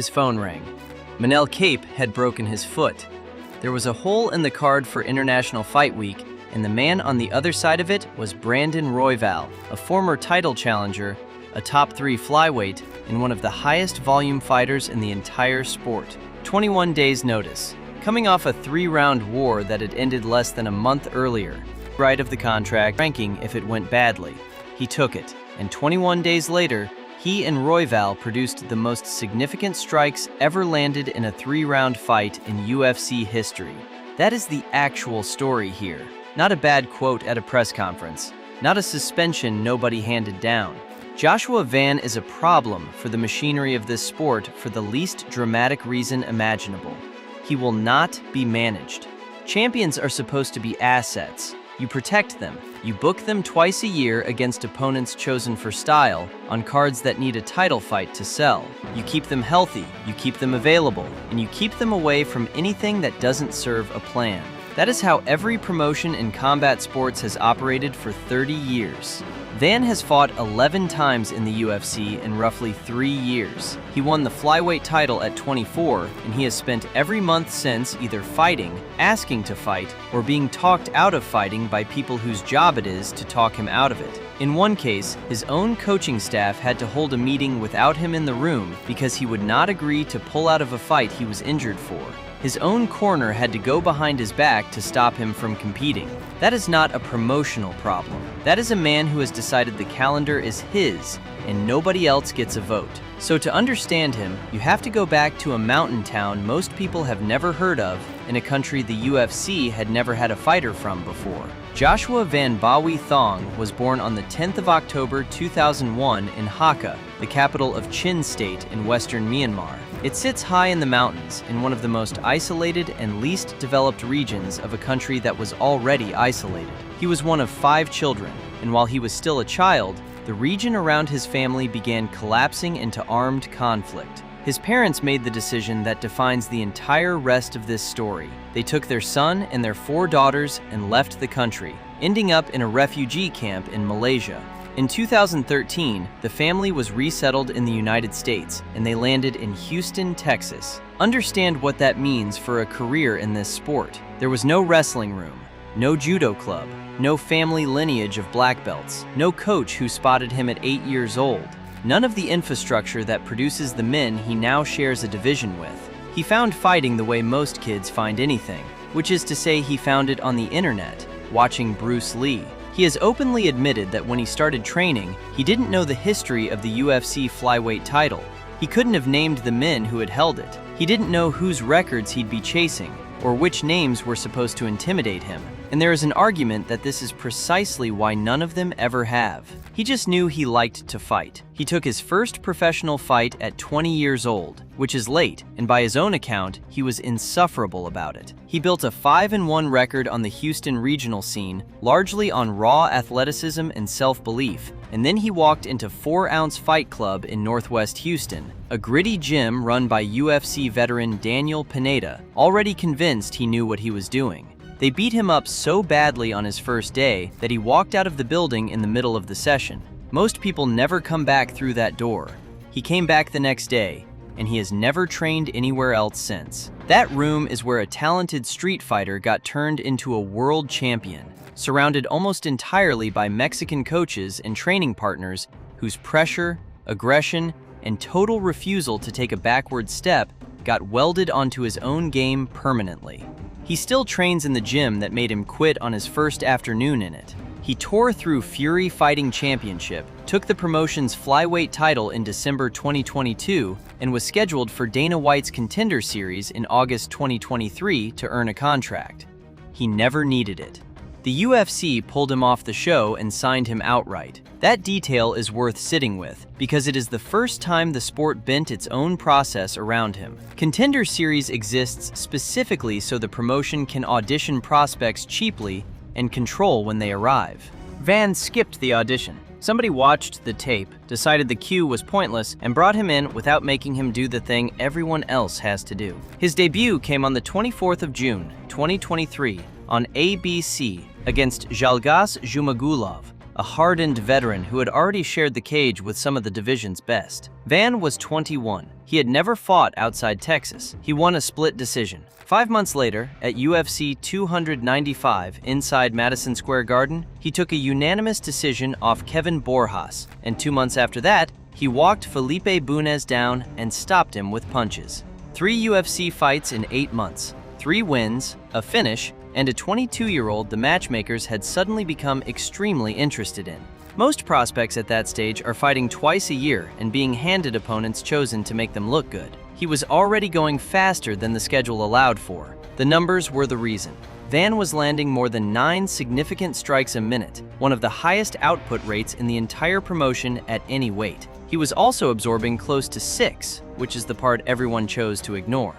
His phone rang. Manel Cape had broken his foot. There was a hole in the card for International Fight Week, and the man on the other side of it was Brandon Royval, a former title challenger, a top 3 flyweight, and one of the highest volume fighters in the entire sport. 21 days notice. Coming off a 3-round war that had ended less than a month earlier. Right of the contract, ranking if it went badly. He took it, and 21 days later, he and Royval produced the most significant strikes ever landed in a 3-round fight in UFC history. That is the actual story here. Not a bad quote at a press conference. Not a suspension nobody handed down. Joshua Van is a problem for the machinery of this sport for the least dramatic reason imaginable. He will not be managed. Champions are supposed to be assets. You protect them. You book them twice a year against opponents chosen for style on cards that need a title fight to sell. You keep them healthy, you keep them available, and you keep them away from anything that doesn't serve a plan. That is how every promotion in combat sports has operated for 30 years. Van has fought 11 times in the UFC in roughly 3 years. He won the flyweight title at 24, and he has spent every month since either fighting, asking to fight, or being talked out of fighting by people whose job it is to talk him out of it. In one case, his own coaching staff had to hold a meeting without him in the room because he would not agree to pull out of a fight he was injured for. His own corner had to go behind his back to stop him from competing. That is not a promotional problem. That is a man who has decided the calendar is his and nobody else gets a vote. So to understand him, you have to go back to a mountain town most people have never heard of in a country the UFC had never had a fighter from before. Joshua Van Bawi Thong was born on the 10th of October 2001 in Hakha, the capital of Chin State in western Myanmar. It sits high in the mountains, in one of the most isolated and least developed regions of a country that was already isolated. He was one of 5 children, and while he was still a child, the region around his family began collapsing into armed conflict. His parents made the decision that defines the entire rest of this story. They took their son and their 4 daughters and left the country, ending up in a refugee camp in Malaysia. In 2013, the family was resettled in the United States, and they landed in Houston, Texas. Understand what that means for a career in this sport. There was no wrestling room, no judo club, no family lineage of black belts, no coach who spotted him at 8 years old. None of the infrastructure that produces the men he now shares a division with. He found fighting the way most kids find anything, which is to say he found it on the internet, watching Bruce Lee. He has openly admitted that when he started training, he didn't know the history of the UFC flyweight title. He couldn't have named the men who had held it. He didn't know whose records he'd be chasing, or which names were supposed to intimidate him. And there is an argument that this is precisely why none of them ever have. He just knew he liked to fight. He took his first professional fight at 20 years old, which is late, and by his own account, he was insufferable about it. He built a 5-1 record on the Houston regional scene, largely on raw athleticism and self-belief, and then he walked into 4 Ounce Fight Club in Northwest Houston, a gritty gym run by UFC veteran Daniel Pineda, already convinced he knew what he was doing. They beat him up so badly on his first day that he walked out of the building in the middle of the session. Most people never come back through that door. He came back the next day, and he has never trained anywhere else since. That room is where a talented street fighter got turned into a world champion, surrounded almost entirely by Mexican coaches and training partners whose pressure, aggression, and total refusal to take a backward step got welded onto his own game permanently. He still trains in the gym that made him quit on his first afternoon in it. He tore through Fury Fighting Championship, took the promotion's flyweight title in December 2022, and was scheduled for Dana White's Contender series in August 2023 to earn a contract. He never needed it. The UFC pulled him off the show and signed him outright. That detail is worth sitting with, because it is the first time the sport bent its own process around him. Contender Series exists specifically so the promotion can audition prospects cheaply and control when they arrive. Van skipped the audition. Somebody watched the tape, decided the cue was pointless, and brought him in without making him do the thing everyone else has to do. His debut came on the 24th of June, 2023, on ABC against Zhumagulov, a hardened veteran who had already shared the cage with some of the division's best. Van was 21. He had never fought outside Texas. He won a split decision. 5 months later, at UFC 295 inside Madison Square Garden, he took a unanimous decision off Kevin Borjas, and 2 months after that, he walked Felipe Bunes down and stopped him with punches. 3 UFC fights in 8 months, 3 wins, a finish, and a 22-year-old the matchmakers had suddenly become extremely interested in. Most prospects at that stage are fighting twice a year and being handed opponents chosen to make them look good. He was already going faster than the schedule allowed for. The numbers were the reason. Van was landing more than 9 significant strikes a minute, one of the highest output rates in the entire promotion at any weight. He was also absorbing close to 6, which is the part everyone chose to ignore.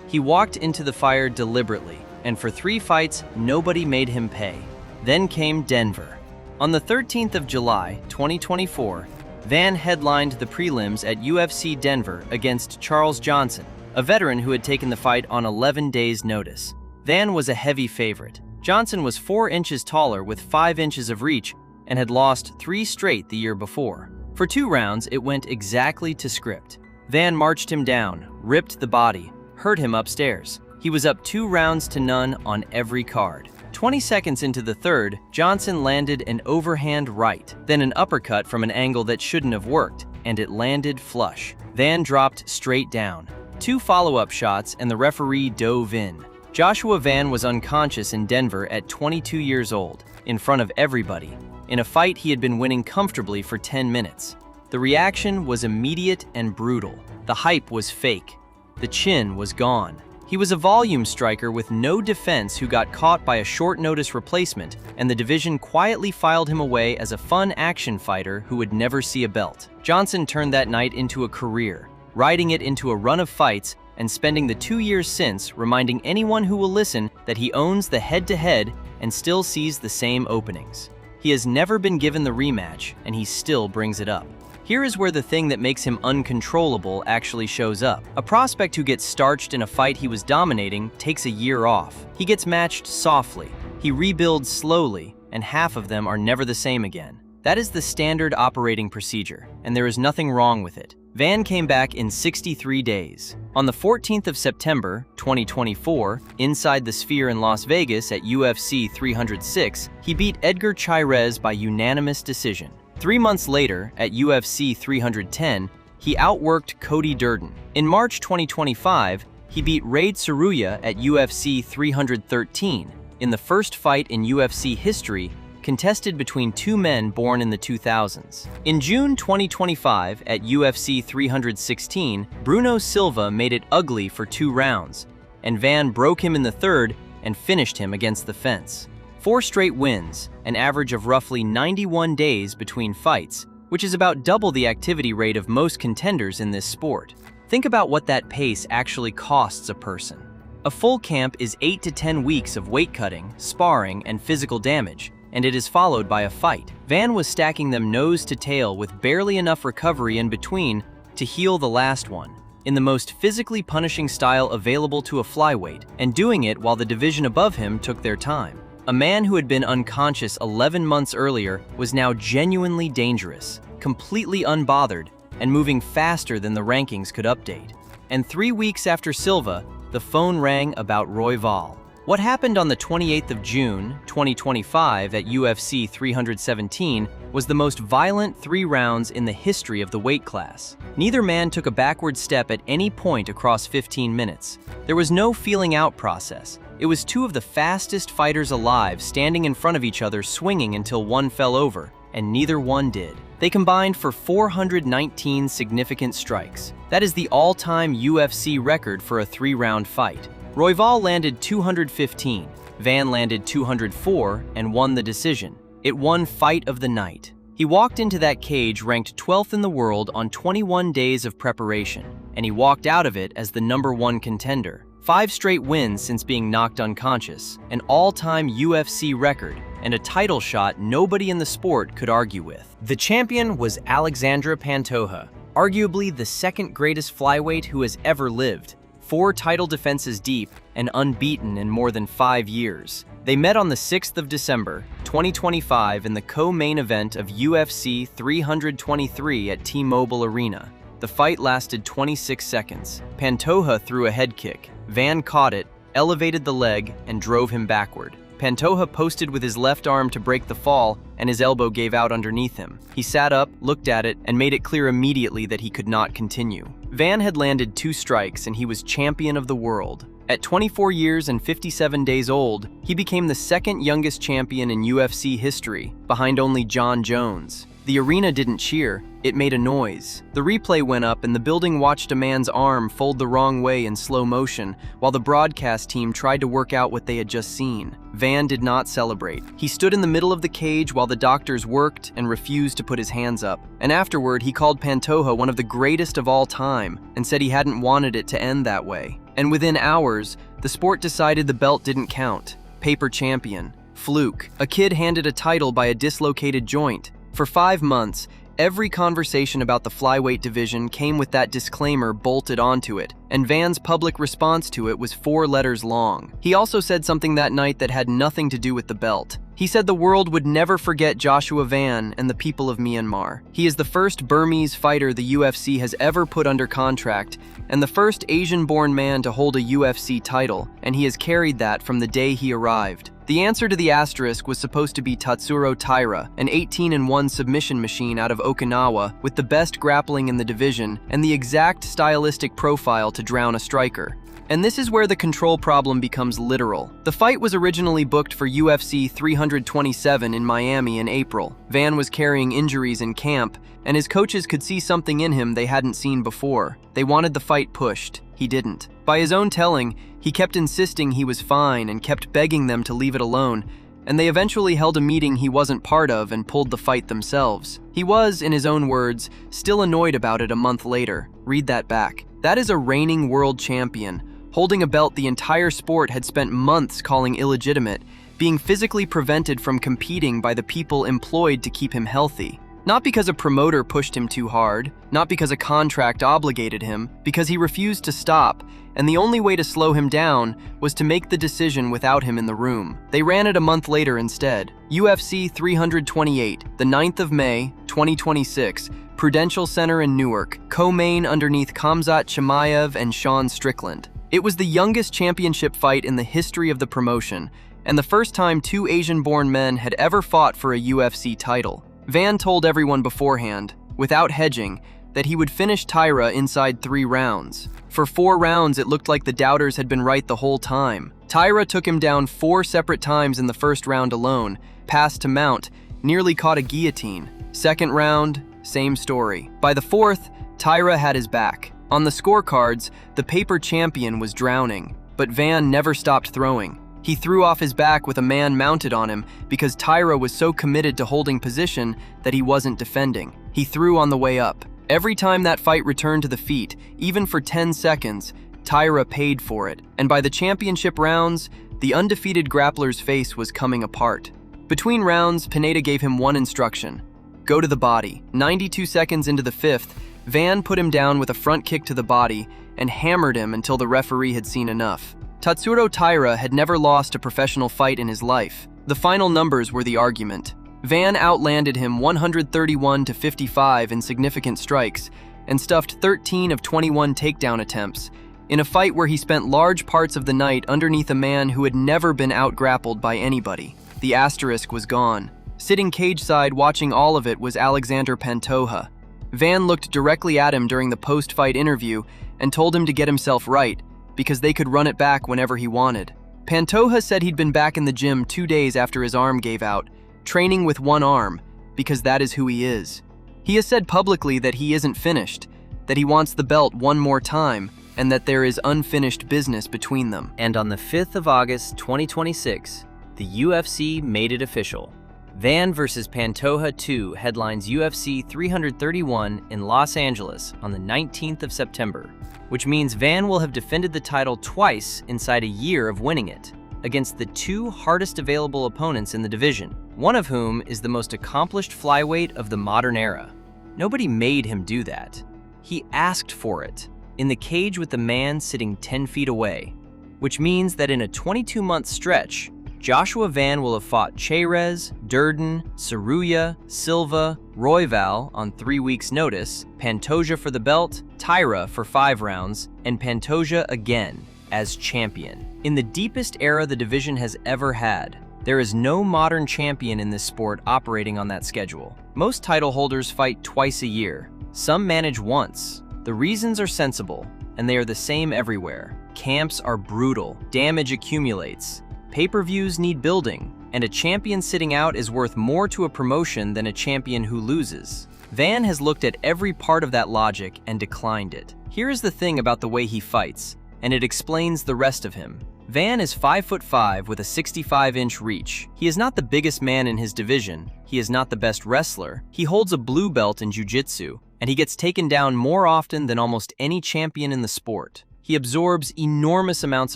He walked into the fire deliberately, and for 3 fights, nobody made him pay. Then came Denver. On the 13th of July, 2024, Van headlined the prelims at UFC Denver against Charles Johnson, a veteran who had taken the fight on 11 days' notice. Van was a heavy favorite. Johnson was 4 inches taller with 5 inches of reach and had lost 3 straight the year before. For 2 rounds, it went exactly to script. Van marched him down, ripped the body, hurt him upstairs. He was up 2 rounds to none on every card. 20 seconds into the third, Johnson landed an overhand right, then an uppercut from an angle that shouldn't have worked, and it landed flush. Van dropped straight down. 2 follow-up shots and the referee dove in. Joshua Van was unconscious in Denver at 22 years old, in front of everybody, in a fight he had been winning comfortably for 10 minutes. The reaction was immediate and brutal. The hype was fake. The chin was gone. He was a volume striker with no defense who got caught by a short-notice replacement, and the division quietly filed him away as a fun action fighter who would never see a belt. Johnson turned that night into a career, riding it into a run of fights and spending the 2 years since reminding anyone who will listen that he owns the head-to-head and still sees the same openings. He has never been given the rematch, and he still brings it up. Here is where the thing that makes him uncontrollable actually shows up. A prospect who gets starched in a fight he was dominating takes a year off. He gets matched softly. He rebuilds slowly, and half of them are never the same again. That is the standard operating procedure, and there is nothing wrong with it. Van came back in 63 days. On the 14th of September, 2024, inside the Sphere in Las Vegas at UFC 306, he beat Edgar Chairez by unanimous decision. 3 months later, at UFC 310, he outworked Cody Durden. In March 2025, he beat Raid Tsuruya at UFC 313, in the first fight in UFC history contested between 2 men born in the 2000s. In June 2025, at UFC 316, Bruno Silva made it ugly for 2 rounds, and Van broke him in the third and finished him against the fence. 4 straight wins, an average of roughly 91 days between fights, which is about double the activity rate of most contenders in this sport. Think about what that pace actually costs a person. A full camp is 8 to 10 weeks of weight cutting, sparring, and physical damage, and it is followed by a fight. Van was stacking them nose to tail with barely enough recovery in between to heal the last one, in the most physically punishing style available to a flyweight, and doing it while the division above him took their time. A man who had been unconscious 11 months earlier was now genuinely dangerous, completely unbothered, and moving faster than the rankings could update. And 3 weeks after Silva, the phone rang about Royval. What happened on the 28th of June, 2025 at UFC 317 was the most violent 3 rounds in the history of the weight class. Neither man took a backward step at any point across 15 minutes. There was no feeling out process. It was 2 of the fastest fighters alive standing in front of each other swinging until one fell over, and neither one did. They combined for 419 significant strikes. That is the all-time UFC record for a 3-round fight. Royval landed 215, Van landed 204, and won the decision. It won Fight of the Night. He walked into that cage ranked 12th in the world on 21 days of preparation, and he walked out of it as the #1 contender. 5 straight wins since being knocked unconscious, an all-time UFC record, and a title shot nobody in the sport could argue with. The champion was Alexandra Pantoja, arguably the 2nd greatest flyweight who has ever lived. 4 title defenses deep and unbeaten in more than 5 years. They met on the 6th of December, 2025 in the co-main event of UFC 323 at T-Mobile Arena. The fight lasted 26 seconds. Pantoja threw a head kick. Van caught it, elevated the leg, and drove him backward. Pantoja posted with his left arm to break the fall, and his elbow gave out underneath him. He sat up, looked at it, and made it clear immediately that he could not continue. Van had landed 2 strikes, and he was champion of the world. At 24 years and 57 days old, he became the second youngest champion in UFC history, behind only John Jones. The arena didn't cheer, it made a noise. The replay went up and the building watched a man's arm fold the wrong way in slow motion while the broadcast team tried to work out what they had just seen. Van did not celebrate. He stood in the middle of the cage while the doctors worked and refused to put his hands up. And afterward, he called Pantoja one of the greatest of all time and said he hadn't wanted it to end that way. And within hours, the sport decided the belt didn't count. Paper champion. Fluke. A kid handed a title by a dislocated joint. For 5 months, every conversation about the flyweight division came with that disclaimer bolted onto it, and Van's public response to it was 4 letters long. He also said something that night that had nothing to do with the belt. He said the world would never forget Joshua Van and the people of Myanmar. He is the first Burmese fighter the UFC has ever put under contract, and the first Asian-born man to hold a UFC title, and he has carried that from the day he arrived. The answer to the Asterisk was supposed to be Tatsuro Taira, an 18-1 submission machine out of Okinawa with the best grappling in the division and the exact stylistic profile to drown a striker. And this is where the control problem becomes literal. The fight was originally booked for UFC 327 in Miami in April. Van was carrying injuries in camp, and his coaches could see something in him they hadn't seen before. They wanted the fight pushed. He didn't. By his own telling, he kept insisting he was fine and kept begging them to leave it alone, and they eventually held a meeting he wasn't part of and pulled the fight themselves. He was, in his own words, still annoyed about it a month later. Read that back. That is a reigning world champion, holding a belt the entire sport had spent months calling illegitimate, being physically prevented from competing by the people employed to keep him healthy. Not because a promoter pushed him too hard, not because a contract obligated him, because he refused to stop, and the only way to slow him down was to make the decision without him in the room. They ran it a month later instead. UFC 328, the 9th of May, 2026, Prudential Center in Newark, co-main underneath Khamzat Chimaev and Sean Strickland. It was the youngest championship fight in the history of the promotion, and the first time 2 Asian-born men had ever fought for a UFC title. Van told everyone beforehand, without hedging, that he would finish Taira inside 3 rounds. For 4 rounds, it looked like the doubters had been right the whole time. Taira took him down 4 separate times in the first round alone, passed to mount, nearly caught a guillotine. Second round, same story. By the 4th, Taira had his back. On the scorecards, the paper champion was drowning, but Van never stopped throwing. He threw off his back with a man mounted on him because Taira was so committed to holding position that he wasn't defending. He threw on the way up. Every time that fight returned to the feet, even for 10 seconds, Taira paid for it. And by the championship rounds, the undefeated grappler's face was coming apart. Between rounds, Pineda gave him one instruction: go to the body. 92 seconds into the 5th, Van put him down with a front kick to the body and hammered him until the referee had seen enough. Tatsuro Taira had never lost a professional fight in his life. The final numbers were the argument. Van outlanded him 131-55 in significant strikes and stuffed 13 of 21 takedown attempts in a fight where he spent large parts of the night underneath a man who had never been out-grappled by anybody. The Asterisk was gone. Sitting cage-side watching all of it was Alexander Pantoja. Van looked directly at him during the post-fight interview and told him to get himself right, because they could run it back whenever he wanted. Pantoja said he'd been back in the gym 2 days after his arm gave out, training with one arm, because that is who he is. He has said publicly that he isn't finished, that he wants the belt one more time, and that there is unfinished business between them. And on the 5th of August, 2026, the UFC made it official. Van vs. Pantoja 2 headlines UFC 331 in Los Angeles on the 19th of September, which means Van will have defended the title twice inside a year of winning it, against the 2 hardest available opponents in the division, one of whom is the most accomplished flyweight of the modern era. Nobody made him do that. He asked for it, in the cage with the man sitting 10 feet away, which means that in a 22-month stretch, Joshua Van will have fought Chairez, Durden, Saruya, Silva, Royval on 3 weeks' notice, Pantoja for the belt, Taira for 5 rounds, and Pantoja again as champion. In the deepest era the division has ever had, there is no modern champion in this sport operating on that schedule. Most title holders fight twice a year. Some manage once. The reasons are sensible, and they are the same everywhere. Camps are brutal, damage accumulates, pay-per-views need building, and a champion sitting out is worth more to a promotion than a champion who loses. Van has looked at every part of that logic and declined it. Here is the thing about the way he fights, and it explains the rest of him. Van is 5'5" with a 65-inch reach. He is not the biggest man in his division. He is not the best wrestler. He holds a blue belt in jiu-jitsu, and he gets taken down more often than almost any champion in the sport. He absorbs enormous amounts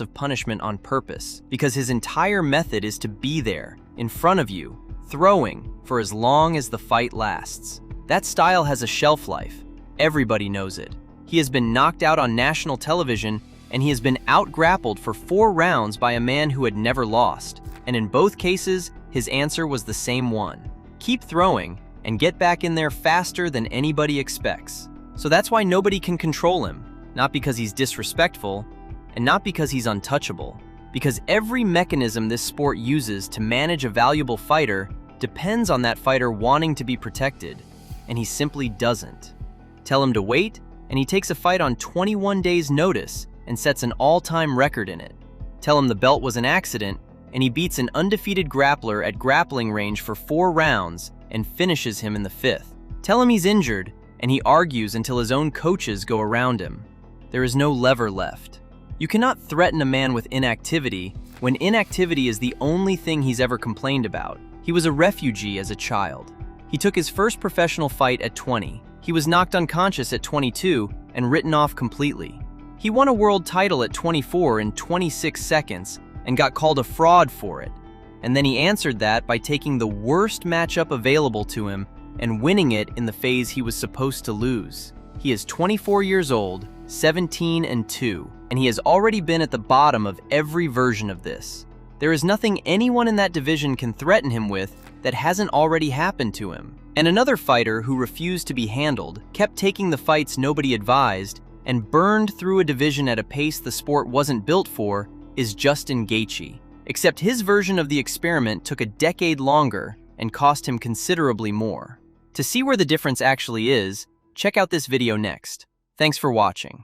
of punishment on purpose because his entire method is to be there, in front of you, throwing, for as long as the fight lasts. That style has a shelf life. Everybody knows it. He has been knocked out on national television, and he has been out-grappled for 4 rounds by a man who had never lost. And in both cases, his answer was the same one. Keep throwing, and get back in there faster than anybody expects. So that's why nobody can control him. Not because he's disrespectful, and not because he's untouchable. Because every mechanism this sport uses to manage a valuable fighter depends on that fighter wanting to be protected, and he simply doesn't. Tell him to wait, and he takes a fight on 21 days' notice and sets an all-time record in it. Tell him the belt was an accident, and he beats an undefeated grappler at grappling range for 4 rounds and finishes him in the 5th. Tell him he's injured, and he argues until his own coaches go around him. There is no lever left. You cannot threaten a man with inactivity when inactivity is the only thing he's ever complained about. He was a refugee as a child. He took his first professional fight at 20. He was knocked unconscious at 22 and written off completely. He won a world title at 24 in 26 seconds and got called a fraud for it. And then he answered that by taking the worst matchup available to him and winning it in the phase he was supposed to lose. He is 24 years old, 17-2, and he has already been at the bottom of every version of this. There is nothing anyone in that division can threaten him with that hasn't already happened to him. And another fighter who refused to be handled, kept taking the fights nobody advised, and burned through a division at a pace the sport wasn't built for, is Justin Gaethje. Except his version of the experiment took a decade longer and cost him considerably more. To see where the difference actually is, check out this video next. Thanks for watching.